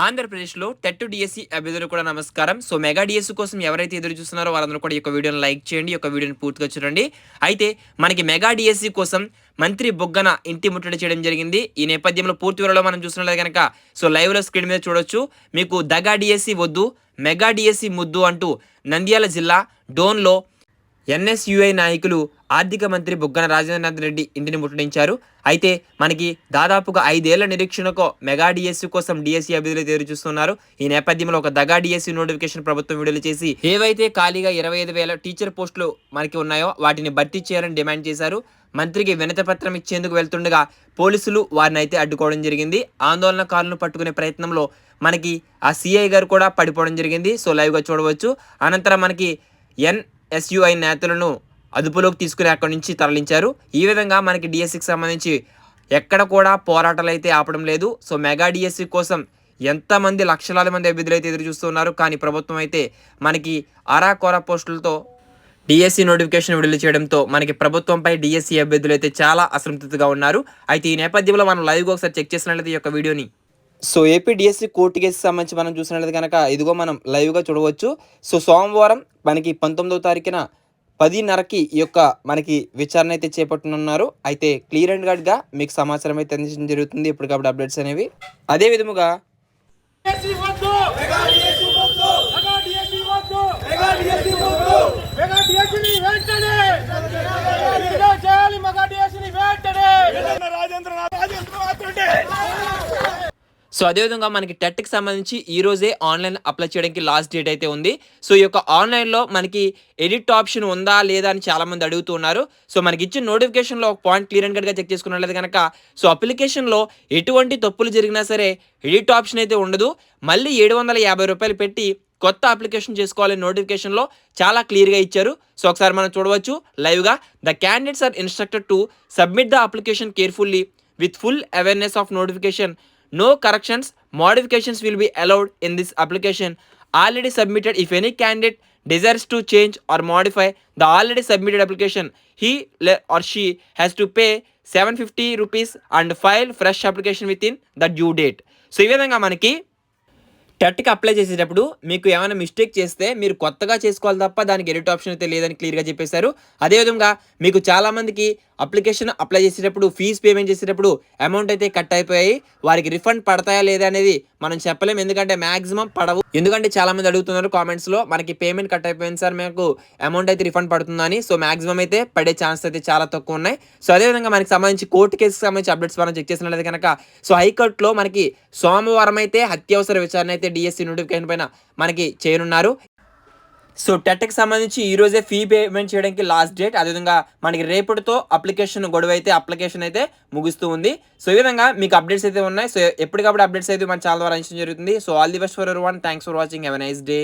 ఆంధ్రప్రదేశ్‌లో TET DSC అభ్యర్థులకు కూడా నమస్కారం. సో, మెగా డిఎస్సి కోసం ఎవరైతే ఎదురు చూస్తున్నారో వాళ్ళందరూ కూడా ఈ యొక్క వీడియోని లైక్ చేయండి. ఈ యొక్క వీడియోని పూర్తిగా చూడండి. అయితే మనకి మెగా డిఎస్సి కోసం మంత్రి బుగ్గన ఇంటి ముట్టడి చేయడం జరిగింది. ఈ నేపథ్యంలో పూర్తి వివరాలు మనం చూస్తున్నట్లయితే గనక సో, లైవ్‌లో స్క్రీన్ మీద చూడొచ్చు. మీకు దగా డిఎస్సి వద్దు, మెగా డిఎస్సి ముద్దు అంటూ నంద్యాల జిల్లా డోన్‌లో ఎన్ఎస్యుఐ నాయకులు ఆర్థిక మంత్రి బుగ్గన రాజేంద్రనాథ్ రెడ్డి ఇంటిని ముట్టడించారు. అయితే మనకి దాదాపుగా 5 ఏళ్ల నిరీక్షణకు మెగా డిఎస్సి కోసం డిఎస్సి అభ్యర్థులు ఎదురు చూస్తున్నారు. ఈ నేపథ్యంలో ఒక దగా డిఎస్సి నోటిఫికేషన్ ప్రభుత్వం విడుదల చేసి ఏవైతే ఖాళీగా 25,000 టీచర్ పోస్టులు మనకి ఉన్నాయో వాటిని భర్తీ చేయాలని డిమాండ్ చేశారు. మంత్రికి వినతి పత్రం ఇచ్చేందుకు వెళ్తుండగా పోలీసులు వారిని అయితే అడ్డుకోవడం జరిగింది. ఆందోళనకారులను పట్టుకునే ప్రయత్నంలో మనకి ఆ సిఐ గారు కూడా పడిపోవడం జరిగింది. సో, లైవ్గా చూడవచ్చు. అనంతరం మనకి ఎన్ఎస్యుఐ నేతలను అదుపులోకి తీసుకుని అక్కడి నుంచి తరలించారు. ఈ విధంగా మనకి డిఎస్సికి సంబంధించి ఎక్కడ కూడా పోరాటాలు అయితే ఆపడం లేదు. సో, మెగా డిఎస్సి కోసం ఎంతమంది లక్షలాది మంది అభ్యర్థులు అయితే ఎదురు చూస్తున్నారు. కానీ ప్రభుత్వం అయితే మనకి అరాకొర పోస్టులతో డిఎస్సి నోటిఫికేషన్ విడుదల చేయడంతో మనకి ప్రభుత్వంపై డిఎస్సి అభ్యర్థులు అయితే చాలా అసంతృప్తిగా ఉన్నారు. అయితే ఈ నేపథ్యంలో మనం లైవ్గా ఒకసారి చెక్ చేసినట్లయితే ఈ యొక్క వీడియోని సో, ఏపీ డిఎస్సి కోర్టు కేసుకి సంబంధించి మనం చూసినట్లయితే కనుక ఇదిగో మనం లైవ్గా చూడవచ్చు. సో, సోమవారం మనకి 19వ తారీఖున 10:30కి ఈ యొక్క మనకి విచారణ అయితే చేపట్టనున్నారు. అయితే క్లియర్ అండ్ కట్గా మీకు సమాచారం అయితే అందించడం జరుగుతుంది ఎప్పటికప్పుడు అప్డేట్స్ అనేవి. అదే విధముగా సో, అదేవిధంగా మనకి టెట్కి సంబంధించి ఈ రోజే ఆన్లైన్ అప్లై చేయడానికి లాస్ట్ డేట్ అయితే ఉంది. సో, ఈ యొక్క ఆన్లైన్లో మనకి ఎడిట్ ఆప్షన్ ఉందా లేదా అని చాలామంది అడుగుతూ ఉన్నారు. సో, మనకి ఇచ్చిన నోటిఫికేషన్లో ఒక పాయింట్ క్లియర్ అండ్ కట్గా చెక్ చేసుకున్నట్లయితే కనుక సో, అప్లికేషన్లో ఎటువంటి తప్పులు జరిగినా సరే ఎడిట్ ఆప్షన్ అయితే ఉండదు. మళ్ళీ 750 రూపాయలు పెట్టి కొత్త అప్లికేషన్ చేసుకోవాలని నోటిఫికేషన్లో చాలా క్లియర్గా ఇచ్చారు. సో, ఒకసారి మనం చూడవచ్చు లైవ్గా. The candidates are instructed to submit the application carefully with full awareness of notification. No corrections, modifications will be allowed in this application already submitted. If any candidate desires to change or modify the already submitted application, he or she has to pay 750 rupees and file fresh application within the due date. So, ఈ విధంగా మనకి టెట్కి apply చేసేటప్పుడు మీకు ఏమైనా mistake చేస్తే మీరు కొత్తగా చేసుకోవాలి తప్ప దానికి ఎడిట్ ఆప్షన్ అయితే లేదని క్లియర్గా చెప్పేశారు. అదేవిధంగా మీకు చాలామందికి అప్లికేషన్ అప్లై చేసేటప్పుడు ఫీజు పేమెంట్ చేసేటప్పుడు అమౌంట్ అయితే కట్ అయిపోయాయి. వారికి రిఫండ్ పడతాయా లేదా అనేది మనం చెప్పలేము. ఎందుకంటే మ్యాక్సిమం పడవు. ఎందుకంటే చాలామంది అడుగుతున్నారు కామెంట్స్లో మనకి పేమెంట్ కట్ అయిపోయింది సార్, మీకు అమౌంట్ అయితే రిఫండ్ పడుతుందని. సో, మ్యాక్సిమం అయితే పడే ఛాన్స్ అయితే చాలా తక్కువ ఉన్నాయి. సో, అదేవిధంగా మనకి సంబంధించి కోర్టు కేసుకి సంబంధించి అప్డేట్స్ మనం చెక్ చేసినట్లయితే కనుక సో, హైకోర్టులో మనకి సోమవారం అయితే అత్యవసర విచారణ అయితే డిఎస్సి నోటిఫికేషన్ పైన మనకి చేయనున్నారు. సో, టెట్కి సంబంధించి ఈరోజే ఫీ పేమెంట్ చేయడానికి లాస్ట్ డేట్. అదేవిధంగా మనకి రేపటితో అప్లికేషన్ అయితే ముగుస్తూ ఉంది. సో, ఈ విధంగా మీకు అప్డేట్స్ అయితే ఉన్నాయి. సో, ఎప్పటికప్పుడు అప్డేట్స్ అయితే మన ఛానల్ ద్వారా అందించడం జరుగుతుంది. So, all the best for everyone. Thanks for watching. Have a nice day.